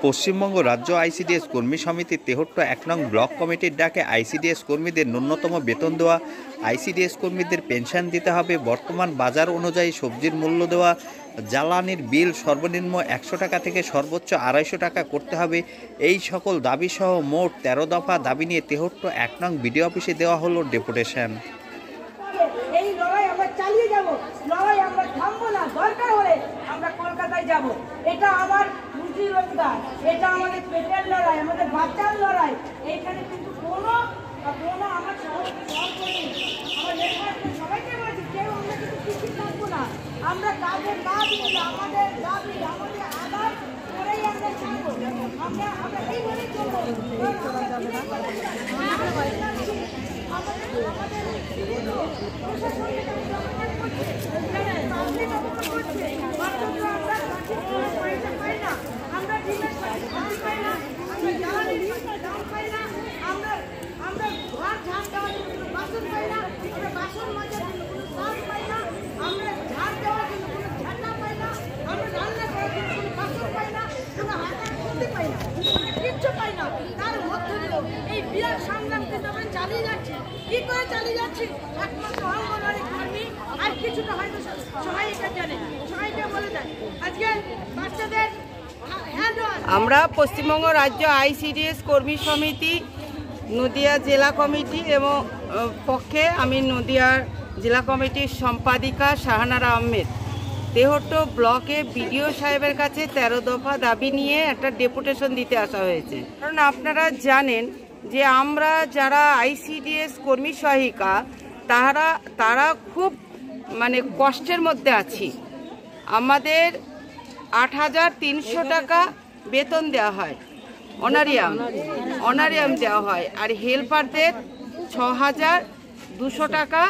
পশ্চিমবঙ্গ রাজ্য আইসিডিএস কর্মী সমিতির ৭৩ নং ব্লক কমিটির ডাকে আইসিডিএস কর্মীদের ন্যূনতম বেতন দেওয়া, আইসিডিএস কর্মীদের পেনশন দিতে হবে, বর্তমান বাজার অনুযায়ী সবজির মূল্য দেওয়া, জ্বালানির বিল সর্বনিম্ন ১০০ টাকা থেকে সর্বোচ্চ ২৫০ টাকা করতে হবে, এই সকল দাবিসহ মোট ১৩ দফা দাবি নিয়ে ৭৩ নং বিডিও অফিসে দেওয়া হলো ডেপুটেশন। এই লড়াই আমরা চালিয়ে যাব, লড়াই আমরা থামবো না, দরকার হলে আমরা কলকাতায় যাব। এটা আমার রুজি রোজগার, এটা আমাদের পেটের লড়াই, আমাদের বাচ্চার লড়াই। এইখানে কিন্তু কোনো আমার সবাইকে বলেছি, কেউ আমরা কিন্তু পিছিয়ে থাকবো না। আমরা তাদের না দিলে আমাদের দাবি, আমাদের আদায় করেই আমরা ছাড়বো। আমরা এই বলে চলবো। এই বিরাট সংগ্রাম কিন্তু আমরা চালিয়ে যাচ্ছি। কি করে চালিয়ে যাচ্ছি? একমাত্র অঙ্গনওয়াড়ি কর্মী আর কিছুটা হয়তো সহায়িকা জানে, সহায়িকা বলে দেয়। আজকে বাচ্চাদের আমরা পশ্চিমবঙ্গ রাজ্য আইসিডিএস কর্মী সমিতি নদিয়া জেলা কমিটি এবং পক্ষে আমি নদিয়ার জেলা কমিটির সম্পাদিকা শাহানারা আহমেদ ৭৩ ব্লকে বিডিও সাহেবের কাছে ১৩ দফা দাবি নিয়ে একটা ডেপুটেশন দিতে আসা হয়েছে। কারণ আপনারা জানেন যে আমরা যারা আইসিডিএস কর্মী সহায়িকা তারা খুব কষ্টের মধ্যে আছি। আমাদের ৮,৩০০ টাকা বেতন দেওয়া হয়, অনারিয়াম দেওয়া হয়, আর হেল্পারদের ৬,২০০ টাকা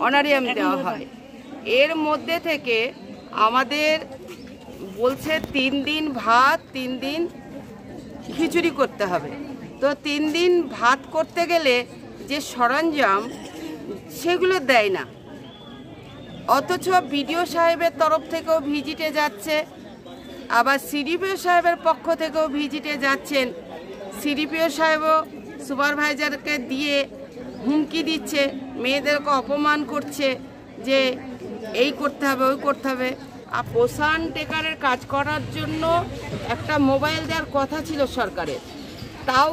অনারিয়াম দেওয়া হয়। এর মধ্যে থেকে আমাদের বলছে ৩ দিন ভাত, ৩ দিন খিচুড়ি করতে হবে। তো ৩ দিন ভাত করতে গেলে যে সরঞ্জাম সেগুলো দেয় না, অথচ বিডিও সাহেবের তরফ থেকেও ভিজিটে যাচ্ছে, আবার সিডিপিও সাহেবের পক্ষ থেকেও ভিজিটে যাচ্ছেন। সিডিপিও সাহেবও সুপারভাইজারকে দিয়ে হুমকি দিচ্ছে, মেয়েদেরকে অপমান করছে যে এই করতে হবে, ওই করতে হবে। আর পোষণ টেকারের কাজ করার জন্য একটা মোবাইল দেওয়ার কথা ছিল সরকারের, তাও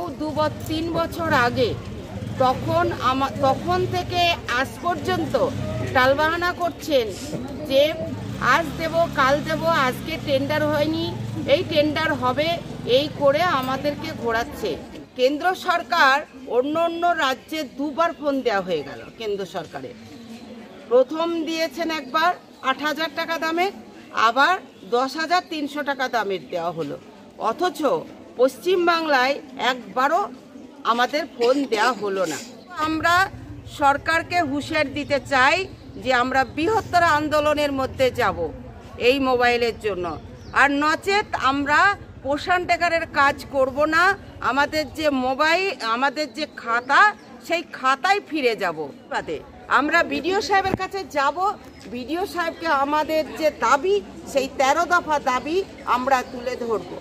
৩ বছর আগে। তখন থেকে আজ পর্যন্ত টালবাহানা করছেন যে আজ দেব, কাল দেব, আজকে টেন্ডার হয়নি, এই টেন্ডার হবে, এই করে আমাদেরকে ঘোরাচ্ছে। কেন্দ্র সরকার অন্য রাজ্যে ২বার ফোন দেওয়া হয়ে গেল। কেন্দ্র সরকারের প্রথম দিয়েছেন একবার ৮,০০০ টাকা দামের, আবার ১০,৩০০ টাকা দামের দেওয়া হলো, অথচ পশ্চিমবাংলায় একবারও আমাদের ফোন দেওয়া হলো না। আমরা সরকারকে হুঁশিয়ার দিতে চাই যে আমরা বৃহত্তর আন্দোলনের মধ্যে যাব এই মোবাইলের জন্য, আর নচেত আমরা পোষণ টেকারের কাজ করব না। আমাদের যে মোবাইল, আমাদের যে খাতা, সেই খাতায় ফিরে যাব। আমরা বিডিও সাহেবের কাছে যাব, বিডিও সাহেবকে আমাদের যে দাবি, সেই ১৩ দফা দাবি আমরা তুলে ধরব।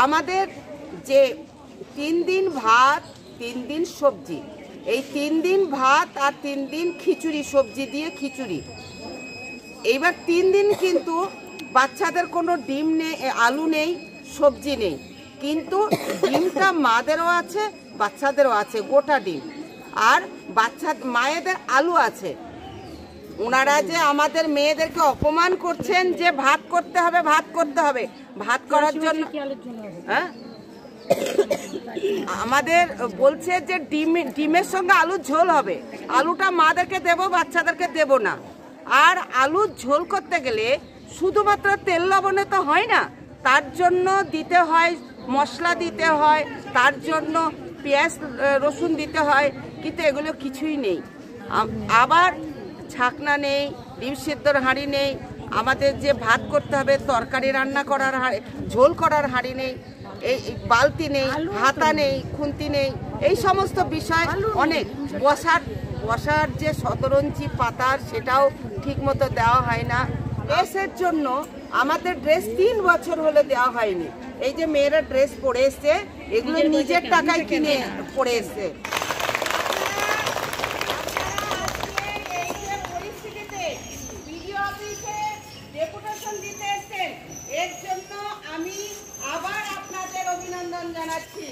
আমাদের যে ৩ দিন ভাত, ৩ দিন সবজি, এই ৩ দিন ভাত আর ৩ দিন খিচুড়ি, সবজি দিয়ে খিচুড়ি। এইবার ৩ দিন কিন্তু বাচ্চাদের কোনো ডিম নেই, আলু নেই, সবজি নেই, কিন্তু ডিমটা মাদেরও আছে, বাচ্চাদেরও আছে, গোটা ডিম। আর মায়েদের আলু আছে। ওনারা যে আমাদের মেয়েদেরকে অপমান করছেন যে ভাত করতে হবে, ভাত করতে হবে, ভাত করার জন্য হ্যাঁ আমাদের বলছে যে ডিমের সঙ্গে আলুর ঝোল হবে, আলুটা মাদেরকে দেব, বাচ্চাদেরকে দেব না। আর আলুর ঝোল করতে গেলে শুধুমাত্র তেল লবণে তো হয় না, তার জন্য দিতে হয় মশলা, দিতে হয় তার জন্য পেঁয়াজ রসুন দিতে হয়, কিন্তু এগুলো কিছুই নেই। আবার ছাকনা নেই, ডিম সিদ্ধর হাঁড়ি নেই, আমাদের যে ভাত করতে হবে, তরকারি রান্না করার হাঁড়ি, ঝোল করার হাঁড়ি নেই, এই বালতি নেই, হাতা নেই, খুন্তি নেই, এই সমস্ত বিষয় অনেক। বসার যে শতরঞ্চি পাতার, সেটাও ঠিক মতো দেওয়া হয় না। ড্রেসের জন্য আমাদের ড্রেস 3 বছর হলে দেওয়া হয়নি। এই যে মেয়েরা ড্রেস পরে এসছে, এগুলো নিজের টাকায় কিনে পরে এসছে। এই যে পরিস্থিতিতে বিডিও অফিসে ডেপুটেশন দিতে এসছেন, এর জন্য আমি আবার আপনাদের অভিনন্দন জানাচ্ছি।